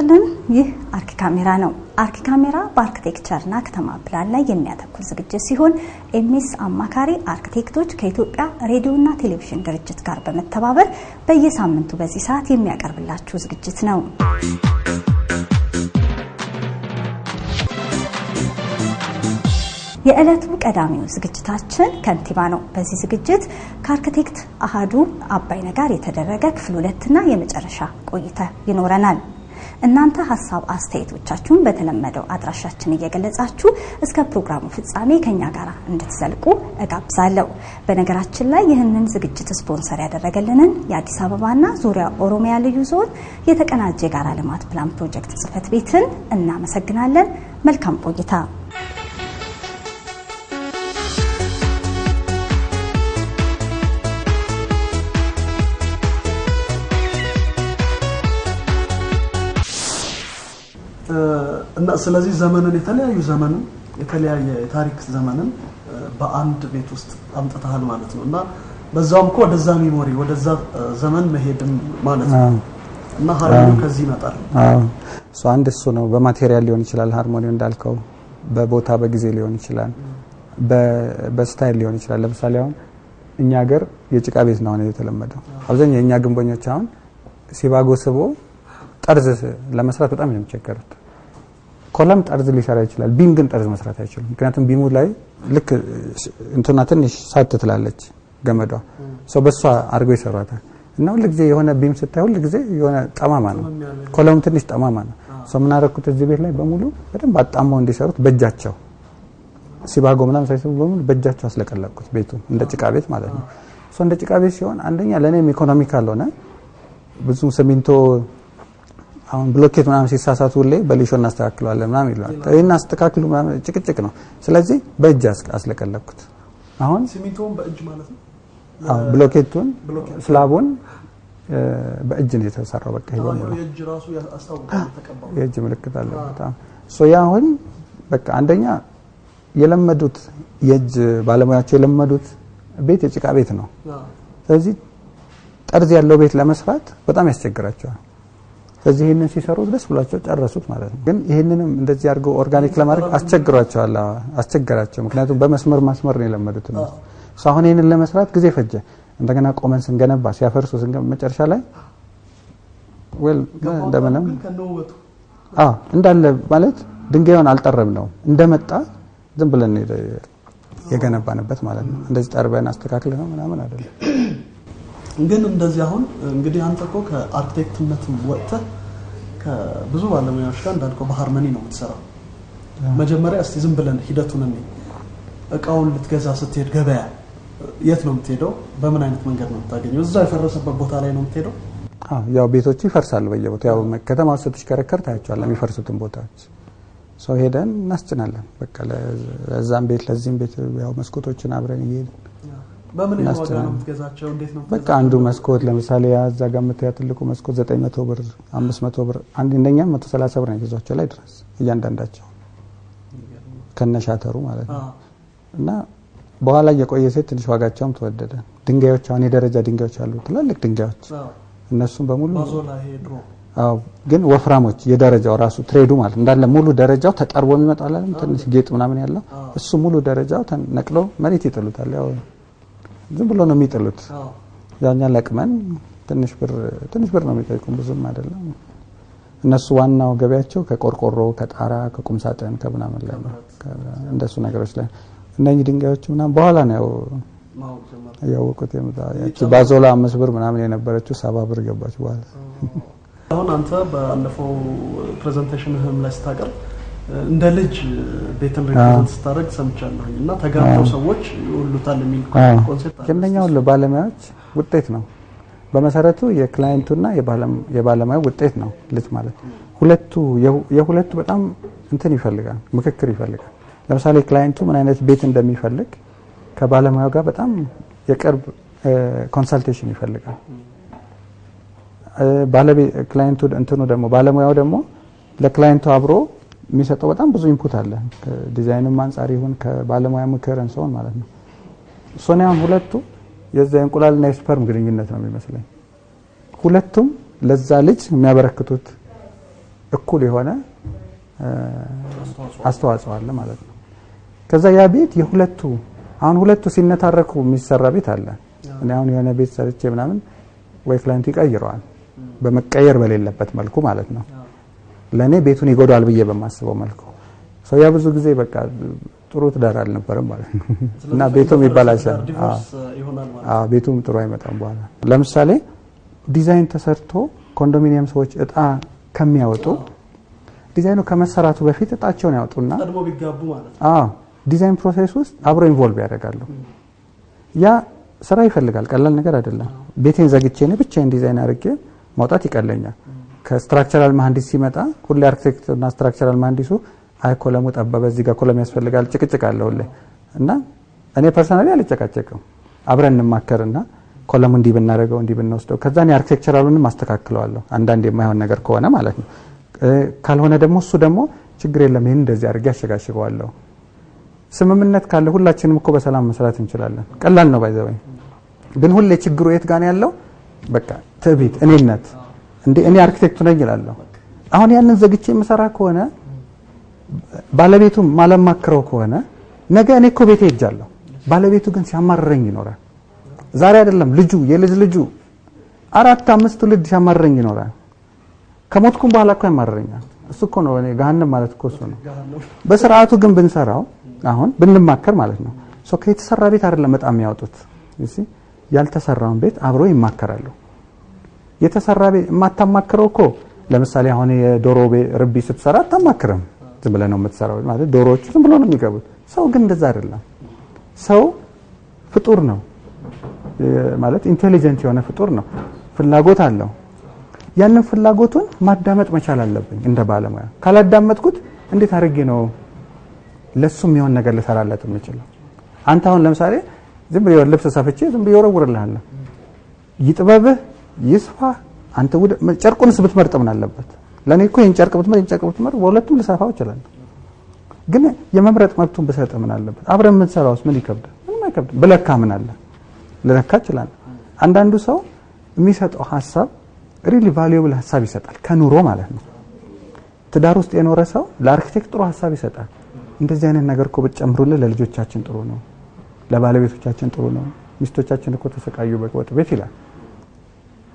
ይስጥልን ይህ አርኪ ካሜራ ነው አርኪ ካሜራ በአርኪቴክቸርና ከተማ ፕላን ላይ የሚያተኩር ዝግጅት ሲሆን ኤምኤስ አማካሪ አርኪቴክቶች ከኢትዮጵያ ሬዲዮና ቴሌቪዥን ድርጅት ጋር በመተባበር በየሳምንቱ በዚህ ሰዓት የሚያቀርብላችሁ ዝግጅት ነው የዕለቱ ቀዳሚው ዝግጅታችን ከንቲባ ነው በዚህ ዝግጅት ከአርኪቴክት አሃዱ አባይነ ጋር የተደረገ ክፍል 2 እና የመጨረሻ ቆይታ ይኖረናል እናንተ ሐሳብ አስተያየቶቻችሁን በተለመደው አድራሻችን እየገለጻችሁ እስከ ፕሮግራሙ ፍጻሜ ከኛ ጋር እንድትዘልቁ እጋብዛለሁ በነገራችን ላይ ይህንን ዝግጅት ስፖንሰር ያደረገልንን የአዲስ አበባና ዙሪያ ኦሮሚያ ልዩ ዞን የተቀናጀ ጋራ ልማት ፕላን ፕሮጀክት ጽፈት ቤትን እናመሰግናለን መልካም ቆይታ እና ስለዚህ ዘመንን የተለያየ ታሪክ ዘመንን በአንድ ቤት ውስጥ አምጥተሃል ማለት ነውና በዛውም ወደዛ ሚሞሪ ወደዛ ዘመን መሄድም ማለት ነው እና ሃርሞኒው ከዚህ ይመጣል አንድ እሱ ነው በማቴሪያል ሊሆን ይችላል ሃርሞኒው እንዳልከው በቦታ በጊዜ ሊሆን ይችላል በስታይል ሊሆን ይችላል ለምሳሌ አሁን እኛ ሀገር የጭቃ ቤት ነው የተለመደው አብዛኛው የኛ ግንቦኞች አሁን ሲባጎ ስቦ ጠርዝ ለመስራት በጣም የሚቸገሩት ኮለም ጠርዝ ሊሰራ ይችላል ቢም ግን ጠርዝ መስራት አይችልም ምክንያቱም ቢሙ ላይ ልክ እንትና ትንሽ ሳት ትላለች ገመዷ በሷ አርገው ይሰራታል እና ሁሉ ጊዜ የሆነ ቢም ስታይ ሁሉ ጊዜ የሆነ ጠማማ ነው ኮለም ትንሽ ጠማማ ነው ምን አደረኩት እዚህ ቤት ላይ በሙሉ በደንብ አጣማው እንዲሰሩት በእጃቸው ሲባጎ ምናምን ሳይሰሩ በሙሉ በእጃቸው አስለቀለቁት ቤቱ እንደ ጭቃ ቤት ማለት ነው እንደ ጭቃ ቤት ሲሆን አንደኛ ለኔም ኢኮኖሚካል ሆነ ብዙ ሲሚንቶ አሁን ብሎኬት ምናምን ሲሳሳቱ ሁሌ በሊሾ እናስተካክለዋለን ምናምን ይላል እና አስተካክሉ ምናምን ጭቅጭቅ ነው ስለዚህ በእጅ አስለቀለኩት አሁን ሲሚንቶን በእጅ ማለት ነው ብሎኬቱን ስላቡን በእጅ ነው የተሰራው በቃ ይሆን የእጅ ራሱ ያስታውቃል ተቀባው የእጅ ምልክት አለ በጣም ያሁን በቃ አንደኛ የለመዱት የእጅ ባለሙያቸው የለመዱት ቤት የጭቃ ቤት ነው ስለዚህ ጠርዝ ያለው ቤት ለመስራት በጣም ያስቸግራቸዋል ስለዚህ ይሄንን ሲሰሩ ድረስ ብላቸው ጨረሱት ማለት ነው ግን ይሄንንም እንደዚህ አድርገው ኦርጋኒክ ለማድረግ አስቸገራቸው ምክንያቱም በመስመር ማስመር ነው የለመዱት ነው አሁን ይሄንን ለመስራት ጊዜ ፈጀ እንደገና ቆመን ስንገነባ ሲያፈርሱ መጨረሻ ላይ እንደምንም እንዳለ ማለት ድንጋዩን አልጠረም ነው እንደመጣ ዝም ብለን የገነባንበት ማለት ነው እንደዚህ ጠርበን አስተካክለ ነው ምናምን አይደለም ግን እንደዚህ አሁን እንግዲህ አንተኮ ከአርኪቴክትነት ወጥተ ከብዙ ባለሙያዎች ጋር እንዳልከው በሃርመኒ ነው የምትሰራው መጀመሪያ እስቲ ዝም ብለን ሂደቱን እንይ እቃውን ልትገዛ ስትሄድ ገበያ የት ነው የምትሄደው በምን አይነት መንገድ ነው የምታገኘው እዛ የፈረሰበት ቦታ ላይ ነው የምትሄደው ያው ቤቶች ይፈርሳሉ በየቦታው ያው ከተማው ስትሽከረከር ታያቸዋለህ የሚፈርሱትን ቦታዎች ሄደን እናስጭናለን በቃ ለዛም ቤት ለዚህም ቤት ያው መስኮቶችን አብረን ይሄድን በምን ይወጣ ነው የምትገዛቸው እንዴት ነው በቃ አንዱ መስኮት ለምሳሌ ያዛ ጋር መታያ ትልቁ መስኮት 900 ብር 500 ብር አንደኛ 130 ብር ነው ይገዛቸው ላይ ድረስ እያንዳንዳቸው ከነሻተሩ ማለት ነው እና በኋላ የቆየ ሴት ትንሽ ዋጋቸውም ተወደደ ድንጋዮች አሁን የደረጃ ድንጋዮች አሉ ትላልቅ ድንጋዮች እነሱም በሙሉ ባዞላ ሄድሮ ግን ወፍራሞች የደረጃው ራሱ ትሬዱ ማለት እንዳለ ሙሉ ደረጃው ተጠርቦ የሚመጣው አይደል ትንሽ ጌጥ ምናምን ያለው እሱ ሙሉ ደረጃው ተነቅሎ መሬት ይጥሉታል ያው ዝም ብሎ ነው የሚጥሉት ያኛ ለቅመን ትንሽ ብር ነው የሚጠይቁን ብዙም አይደለም እነሱ ዋናው ገበያቸው ከቆርቆሮ ከጣራ ከቁም ሳጥን ከምናምን ላይ ነው እንደሱ ነገሮች ላይ እነኚህ ድንጋዮች ምናምን በኋላ ነው ያወቁት ያቺ ባዞላ 5 ብር ምናምን የነበረችው 70 ብር ገባች በኋላ አሁን አንተ ባለፈው ፕሬዘንቴሽንህም ላይ ስታቀርብ እንደ ልጅ ቤትን ሪፕሬዘንት ስታደርግ ሰምቻለሁና ተጋብተው ሰዎች ይወሉታል የሚል ኮንሰፕት አለ ከነኛው ለባለሙያዎች ውጤት ነው በመሰረቱ የክላይንቱና የባለሙያው ውጤት ነው ልጅ ማለት ሁለቱ በጣም እንትን ይፈልጋል ምክክር ይፈልጋል ለምሳሌ ክላይንቱ ምን አይነት ቤት እንደሚፈልግ ከባለሙያው ጋር በጣም የቅርብ ኮንሰልቴሽን ይፈልጋል ክላይንቱ እንትኑ ደግሞ ባለሙያው ደግሞ ለክላይንቱ አብሮ የሚሰጠው በጣም ብዙ ኢንፑት አለ ከዲዛይንም አንፃር ይሁን ከባለሙያ ምክር እንሰውን ማለት ነው ሶኒያም ሁለቱ የዛ እንቁላልና የስፐርም ግንኙነት ነው የሚመስለኝ ሁለቱም ለዛ ልጅ የሚያበረክቱት እኩል የሆነ አስተዋጽኦ አለ ማለት ነው። ከዛ ያ ቤት የሁለቱ አሁን ሁለቱ ሲነታረኩ የሚሰራ ቤት አለ። እኔ አሁን የሆነ ቤት ሰርቼ ምናምን ወይ ክላይንት ይቀይረዋል በመቀየር በሌለበት መልኩ ማለት ነው። ለኔ ቤቱን ይጎዳል ብዬ በማስበው መልኩ ሰው ያ ብዙ ጊዜ በቃ ጥሩ ትዳር አልነበረም ማለት ነው እና ቤቱም ይባላሻል። ቤቱም ጥሩ አይመጣም በኋላ። ለምሳሌ ዲዛይን ተሰርቶ ኮንዶሚኒየም ሰዎች እጣ ከሚያወጡ ዲዛይኑ ከመሰራቱ በፊት እጣቸውን ያወጡና ቀድሞ ቢጋቡ ማለት ነው። ዲዛይን ፕሮሰስ ውስጥ አብሮ ኢንቮልቭ ያደርጋሉ። ያ ስራ ይፈልጋል፣ ቀላል ነገር አይደለም። ቤቴን ዘግቼ ነው ብቻዬን ዲዛይን አድርጌ ማውጣት ይቀለኛል። ከስትራክቸራል መሐንዲስ ሲመጣ ሁሌ አርኪቴክት እና ስትራክቸራል መሐንዲሱ አይ ኮለሙ ጠበበ እዚህ ጋር ኮለም ያስፈልጋል ጭቅጭቅ አለው እና እኔ ፐርሰናሊ አልጨቃጨቅም። አብረን እንማከርና ኮለሙ እንዲህ ብናደርገው እንዲህ ብንወስደው ከዛ እኔ አርኪቴክቸራሉንም አስተካክለዋለሁ አንዳንድ የማይሆን ነገር ከሆነ ማለት ነው። ካልሆነ ደግሞ እሱ ደግሞ ችግር የለም ይሄን እንደዚህ አድርጌ አሸጋሽገዋለሁ። ስምምነት ካለ ሁላችንም እኮ በሰላም መስራት እንችላለን። ቀላል ነው ባይዘው። ግን ሁሌ ችግሩ የት ጋር ነው ያለው? በቃ ትዕቢት፣ እኔነት። እኔ አርኪቴክቱ ነኝ ይላልው። አሁን ያንን ዘግቼ የምሰራ ከሆነ ባለቤቱ ማለማክረው ከሆነ ነገ እኔ እኮ ቤቴ ሄጃለሁ፣ ባለቤቱ ግን ሲያማርረኝ ይኖራል። ዛሬ አይደለም ልጁ የልጅ ልጁ 4-5 ትውልድ ሲያማርረኝ ይኖራል። ከሞትኩም በኋላ እኮ ያማርረኛል። እሱ እኮ ነው እኔ ገሃነም ማለት እኮ እሱ ነው። በስርዓቱ ግን ብንሰራው አሁን ብንማከር ማለት ነው ሶ ከተሰራ ቤት አይደለም በጣም ያወጡት እሺ ያልተሰራውን ቤት አብሮ ይማከራሉ። የተሰራ ቤት ማታማከረው እኮ ለምሳሌ አሁን የዶሮ ርቢ ስትሰራ አታማክረም፣ ዝም ብለህ ነው የምትሰራው ማለት ዶሮዎቹ ዝም ብሎ ነው የሚገቡት። ሰው ግን እንደዛ አይደለም። ሰው ፍጡር ነው ማለት ኢንቴሊጀንት የሆነ ፍጡር ነው፣ ፍላጎት አለው። ያንን ፍላጎቱን ማዳመጥ መቻል አለብኝ እንደ ባለሙያ። ካላዳመጥኩት እንዴት አድርጌ ነው ለሱም የሆነ ነገር ልሰራለት የምችለው? አንተ አሁን ለምሳሌ ዝም ብሎ ልብስ ሰፍቼ ዝም ብሎ ይወረውርልሃል። ይጥበብህ ይስፋ አንተ ወደ ጨርቁንስ ብትመርጥ ምን አለበት? ለኔ እኮ ይሄን ጨርቅ ብትመርጥ በሁለቱም ልሰፋው ይችላል። ግን የመምረጥ መብቱን ብሰጥ ምን አለበት? አብረን የምንሰራውስ ምን ይከብዳል? ምንም አይከብድም። ብለካ ምን አለ? ልለካ ይችላል። አንዳንዱ ሰው የሚሰጠው ሐሳብ ሪሊ ቫልዩብል ሐሳብ ይሰጣል፣ ከኑሮ ማለት ነው። ትዳር ውስጥ የኖረ ሰው ለአርኪቴክት ጥሩ ሐሳብ ይሰጣል። እንደዚህ አይነት ነገር እኮ ብትጨምሩልን ለልጆቻችን ጥሩ ነው፣ ለባለቤቶቻችን ጥሩ ነው፣ ሚስቶቻችን እኮ ተሰቃዩ በወጥ ቤት ይላል።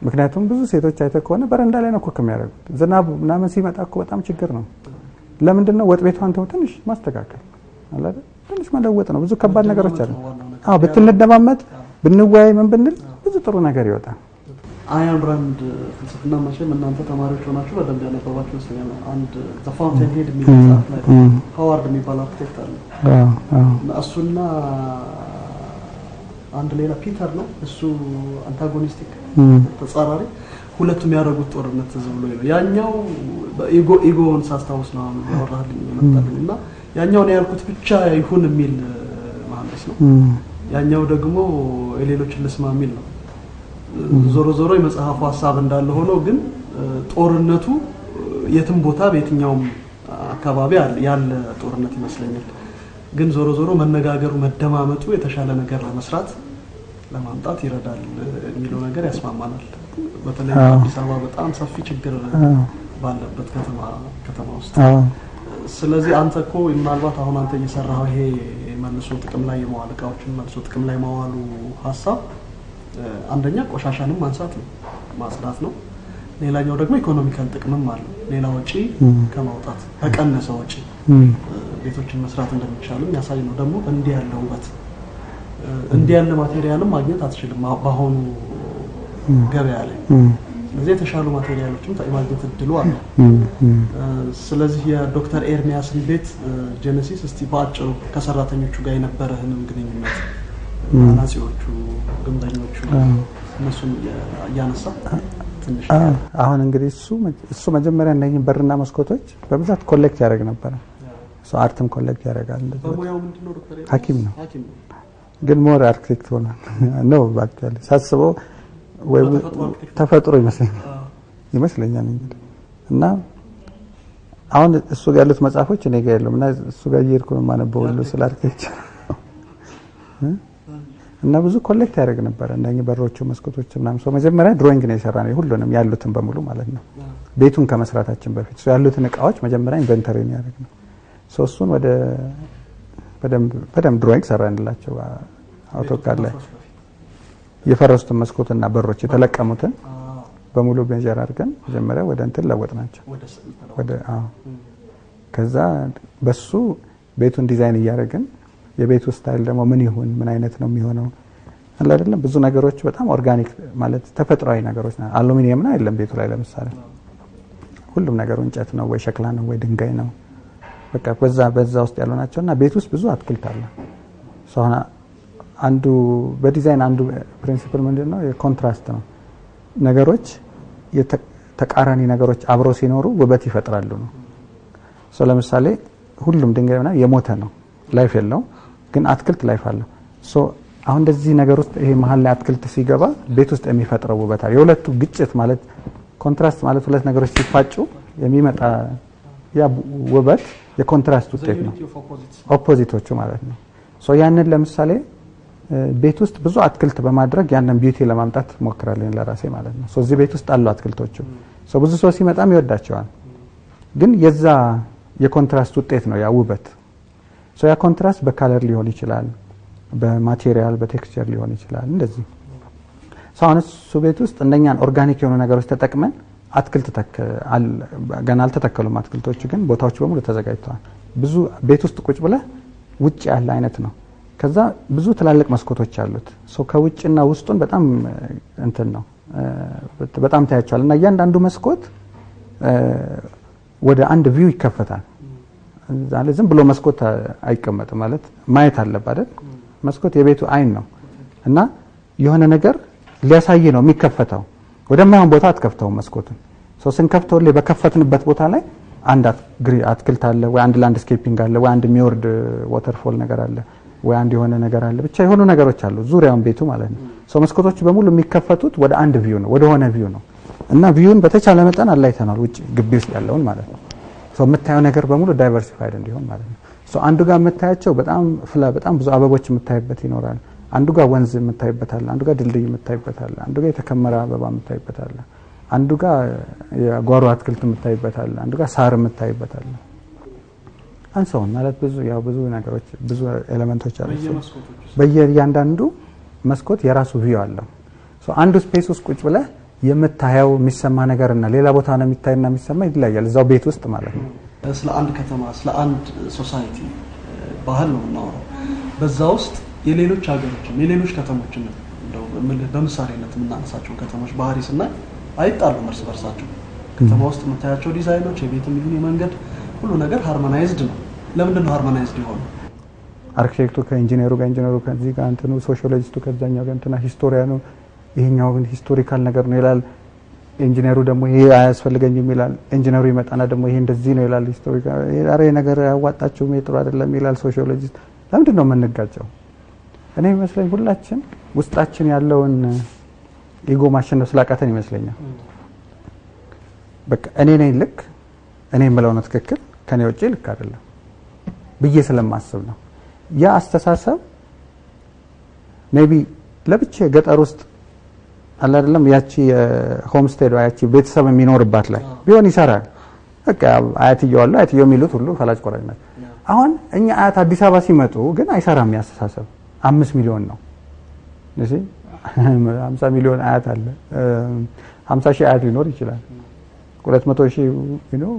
ምክንያቱም ብዙ ሴቶች አይተ ከሆነ በረንዳ ላይ ነው እኮ የሚያደርጉት። ዝናብ ምናምን ሲመጣ እኮ በጣም ችግር ነው። ለምንድን ነው ወጥ ቤቷን ተው ትንሽ ማስተካከል አለ አይደል? ትንሽ መለወጥ ነው። ብዙ ከባድ ነገሮች አሉ። ብትነደማመጥ ብንወያይ ምን ብንል ብዙ ጥሩ ነገር ይወጣል። አያን ራንድ ፍልስፍና መቼም እናንተ ተማሪዎች ሆናችሁ በደንብ ያነበባችሁ ይመስለኛል። አንድ ዘ ፋውንቴን ሄድ የሚል መጽሐፍ ላይ ሃዋርድ የሚባል አርኪቴክት አለ። እሱና አንድ ሌላ ፒተር ነው እሱ አንታጎኒስቲክ ተጻራሪ ሁለቱም ያደረጉት ጦርነት ዝም ብሎ ነው። ያኛው ኢጎን ሳስታውስ ነው ያወራልኝ መጣልኝና ያኛው ነው ያልኩት ብቻ ይሁን የሚል መሐንዲስ ነው። ያኛው ደግሞ የሌሎችን ልስማ የሚል ነው። ዞሮ ዞሮ የመጽሐፉ ሐሳብ እንዳለ ሆኖ ግን ጦርነቱ የትም ቦታ በየትኛውም አካባቢ ያለ ጦርነት ይመስለኛል። ግን ዞሮ ዞሮ መነጋገሩ መደማመጡ የተሻለ ነገር ለመስራት ለማምጣት ይረዳል የሚለው ነገር ያስማማናል። በተለይ አዲስ አበባ በጣም ሰፊ ችግር ባለበት ከተማ ውስጥ ስለዚህ አንተ እኮ ምናልባት አሁን አንተ እየሰራው ይሄ መልሶ ጥቅም ላይ የመዋል እቃዎችን መልሶ ጥቅም ላይ ማዋሉ ሐሳብ አንደኛ ቆሻሻንም ማንሳት ነው፣ ማጽዳት ነው። ሌላኛው ደግሞ ኢኮኖሚካል ጥቅምም አለው። ሌላ ወጪ ከማውጣት በቀነሰ ወጪ ቤቶችን መስራት እንደሚቻልም ያሳይ ነው። ደግሞ እንዲህ ያለው ውበት እንዲህ ያለ ማቴሪያልም ማግኘት አትችልም በአሁኑ ገበያ ላይ። ስለዚህ የተሻሉ ማቴሪያሎችም ማግኘት እድሉ አለ። ስለዚህ የዶክተር ኤርሚያስን ቤት ጄኔሲስ እስቲ ባጭሩ ከሰራተኞቹ ጋር የነበረህንም ግንኙነት አናጺዎቹ፣ ግንበኞቹ እነሱን ያነሳ ትንሽ አሁን እንግዲህ እሱ መጀመሪያ እንደኝ በርና መስኮቶች በብዛት ኮሌክት ያደርግ ነበር። ሰው አርትም ኮሌክት ያደርጋል። በሙያው ምንድነው ዶክተር ሐኪም ነው። ግን ሞር አርኪቴክት ሆነ ነው ባክታል ሳስበው ወይ ተፈጥሮ ይመስለኛል እንግዲህ እና አሁን እሱ ጋር ያሉት መጽሐፎች እኔ ጋር የለም እና እሱ ጋር እየሄድኩ ነው የማነበው ሁሉ ስለ አርኪቴክቸር እና ብዙ ኮሌክት ያደርግ ነበር እንደኛ በሮቹ መስኮቶች ምናምን ሰው መጀመሪያ ድሮይንግ ነው የሰራነው ሁሉንም ያሉትን በሙሉ ማለት ነው ቤቱን ከመስራታችን በፊት ሰው ያሉትን እቃዎች መጀመሪያ ኢንቨንተሪ ነው ያደረግነው ሰው እሱን ወደ በደም ድሮይንግ ሰራንላቸው አውቶካድ ላይ የፈረሱትን መስኮትና በሮች የተለቀሙትን በሙሉ ሜጀር አድርገን መጀመሪያ ወደ እንትን ለወጥናቸው ወደ ከዛ በሱ ቤቱን ዲዛይን እያደረግን የቤቱ ስታይል ደግሞ ምን ይሁን ምን አይነት ነው የሚሆነው አለ አይደለም ብዙ ነገሮች በጣም ኦርጋኒክ ማለት ተፈጥሯዊ ነገሮች ናቸው አሉሚኒየም ነው አይደለም ቤቱ ላይ ለምሳሌ ሁሉም ነገር እንጨት ነው ወይ ሸክላ ነው ወይ ድንጋይ ነው በቃ በዛ ውስጥ ያሉ ናቸውና ቤት ውስጥ ብዙ አትክልት አለ ሶና አንዱ በዲዛይን አንዱ ፕሪንሲፕል ምንድነው የኮንትራስት ነው ነገሮች የተቃራኒ ነገሮች አብረው ሲኖሩ ውበት ይፈጥራሉ ነው ሶ ለምሳሌ ሁሉም ድንጋይና የሞተ ነው ላይፍ የለው ግን አትክልት ላይፍ አለው ሶ አሁን እንደዚህ ነገር ውስጥ ይሄ መሃል ላይ አትክልት ሲገባ ቤት ውስጥ የሚፈጥረው ውበት አለ የሁለቱ ግጭት ማለት ኮንትራስት ማለት ሁለት ነገሮች ሲፋጩ የሚመጣ ያ ውበት የኮንትራስት ውጤት ነው ኦፖዚቶቹ ማለት ነው ሶ ያንን ለምሳሌ ቤት ውስጥ ብዙ አትክልት በማድረግ ያንን ቢዩቲ ለማምጣት ሞክራለሁ ለራሴ ማለት ነው ሶ እዚህ ቤት ውስጥ አሉ አትክልቶቹ ሶ ብዙ ሰው ሲመጣም ይወዳቸዋል ግን የዛ የኮንትራስት ውጤት ነው ያ ውበት ሶ ያ ኮንትራስት በካለር ሊሆን ይችላል በማቴሪያል በቴክስቸር ሊሆን ይችላል እንደዚህ ሶ አሁን እሱ ቤት ውስጥ እንደኛን ኦርጋኒክ የሆኑ ነገሮች ተጠቅመን አትክልት ገና አልተተከሉም አትክልቶቹ ግን ቦታዎች በሙሉ ተዘጋጅተዋል ብዙ ቤት ውስጥ ቁጭ ብለ ውጭ ያለ አይነት ነው ከዛ ብዙ ትላልቅ መስኮቶች አሉት ሶ ከውጭና ውስጡን በጣም እንትን ነው በጣም ታያቻለ እና እያንዳንዱ መስኮት ወደ አንድ ቪው ይከፈታል ዛለ ዝም ብሎ መስኮት አይቀመጥም ማለት ማየት አለበት አይደል መስኮት የቤቱ አይን ነው እና የሆነ ነገር ሊያሳይ ነው የሚከፈተው ወደማይሆን ቦታ አትከፍተው መስኮቱን ሶ ስንከፍተው ላይ በከፈትንበት ቦታ ላይ አንድ አትክልት አለ ወይ አንድ ላንድስኬፒንግ አለ ወይ አንድ ሚወርድ ዋተርፎል ነገር አለ ወይ አንድ የሆነ ነገር አለ ብቻ የሆኑ ነገሮች አሉ ዙሪያውን ቤቱ ማለት ነው ሶ መስኮቶች በሙሉ የሚከፈቱት ወደ አንድ ቪው ነው ወደ ሆነ ቪው ነው እና ቪውን በተቻለ መጠን አላይተናል ውጭ ግቢ ውስጥ ያለውን ማለት ነው ሶ የምታየው ነገር በሙሉ ዳይቨርሲፋይድ እንዲሆን ማለት ነው ሶ አንዱ ጋር የምታያቸው በጣም ብዙ አበቦች የምታይበት ይኖራል አንዱ ጋር ወንዝ የምታይበት አለ አንዱ ጋር ድልድይ የምታይበት አለ አንዱ ጋር የተከመረ አበባ የምታይበት አለ አንዱ ጋር የጓሮ አትክልት የምታይበት አለ አንዱ ጋር ሳር የምታይበት አለ አንሰውን ማለት ብዙ ነገሮች ብዙ ኤሌመንቶች አሉ በየእያንዳንዱ መስኮት የራሱ ቪው አለው ሶ አንዱ ስፔስ ውስጥ ቁጭ ብለ የምታየው የሚሰማ ነገርና ሌላ ቦታ ነው የሚታይና የሚሰማ ይለያያል እዛው ቤት ውስጥ ማለት ነው ስለ አንድ ከተማ ስለ አንድ ሶሳይቲ ባህል ነው ነው በዛ ውስጥ የሌሎች ሀገሮችም የሌሎች ከተሞችም እንደው በምሳሌነት የምናነሳቸው ከተሞች ባህሪ ስናይ አይጣሉም እርስ በርሳቸው ከተማ ውስጥ የምታያቸው ዲዛይኖች የቤትም ይሁን የመንገድ ሁሉ ነገር ሃርሞናይዝድ ነው ለምንድን ነው ሃርሞናይዝድ የሆነው አርኪቴክቱ ከኢንጂነሩ ጋር ኢንጂነሩ ከዚህ ጋር እንትኑ ሶሺዮሎጂስቱ ከዛኛው ጋር እንትና ሂስቶሪያኑ ይሄኛው ግን ሂስቶሪካል ነገር ነው ይላል ኢንጂነሩ ደግሞ ይሄ አያስፈልገኝም ይላል ኢንጂነሩ ይመጣና ደግሞ ይሄ እንደዚህ ነው ይላል ሂስቶሪካል ይሄ ነገር ያዋጣችው ሜትሩ አይደለም ይላል ሶሺዮሎጂስት ለምንድን ነው የምንጋጨው እኔ መስለኝ ሁላችን ውስጣችን ያለውን ኢጎ ማሸነፍ ስላቃተን ይመስለኛል በቃ እኔ ነኝ ልክ እኔ የምለው ነው ትክክል ከኔ ውጪ ልክ አይደለም ብዬ ስለማስብ ነው ያ አስተሳሰብ ሜቢ ለብቻ ገጠር ውስጥ አለ አይደለም ያቺ ሆምስቴድ ያቺ ቤተሰብ የሚኖርባት ላይ ቢሆን ይሰራል በቃ አያትየው የሚሉት ሁሉ ፈላጭ ቆራጭ ነው አሁን እኛ አያት አዲስ አበባ ሲመጡ ግን አይሰራም ያስተሳሰብ 5 ሚሊዮን ነው እሺ 50 ሚሊዮን አያት አለ 50 ሺህ አያት ሊኖር ይችላል 200 ሺህ ነው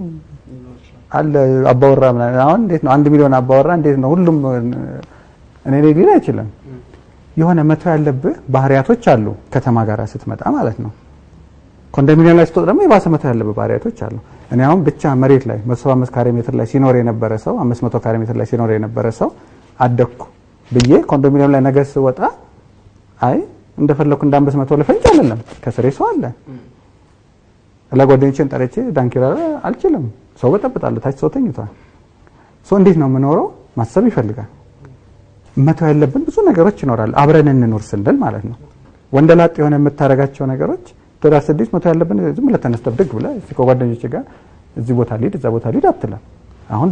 አለ አባወራ አሁን እንዴት ነው 1 ሚሊዮን አባወራ እንዴት ነው ሁሉም እኔ ሊል አይችልም የሆነ መተው ያለብህ ባህሪያቶች አሉ ከተማ ጋር ስትመጣ ማለት ነው ኮንዶሚኒየም ላይ ስትወጣ ደግሞ የባሰ መተው ያለብህ ባህሪያቶች አሉ እኔ አሁን ብቻ መሬት ላይ 175 ካሬ ሜትር ላይ ሲኖር የነበረ ሰው 500 ካሬ ሜትር ላይ ሲኖር የነበረ ሰው አደኩ ብዬ ኮንዶሚኒየም ላይ ነገር ስወጣ አይ እንደፈለኩ እንደ 500 ለፈንጭ አይደለም ከስሬ ሰው አለ ለጓደኞቼን ጠርቼ ዳንኪራ አልችልም ሰው በጠብጣለሁ ታች ሰው ተኝቷል ሰው እንዴት ነው የምኖረው ማሰብ ይፈልጋል መተው ያለብን ብዙ ነገሮች ይኖራል አብረን እንኖር ስንል ማለት ነው ወንደላጥ የሆነ የምታረጋቸው ነገሮች ተዳስዲስ መተው ያለብን ዝም ብለህ ተነስተህ ድግ ብለህ ከጓደኞቼ ጋር እዚህ ቦታ ሊድ እዛ ቦታ ሊድ አትለም አሁን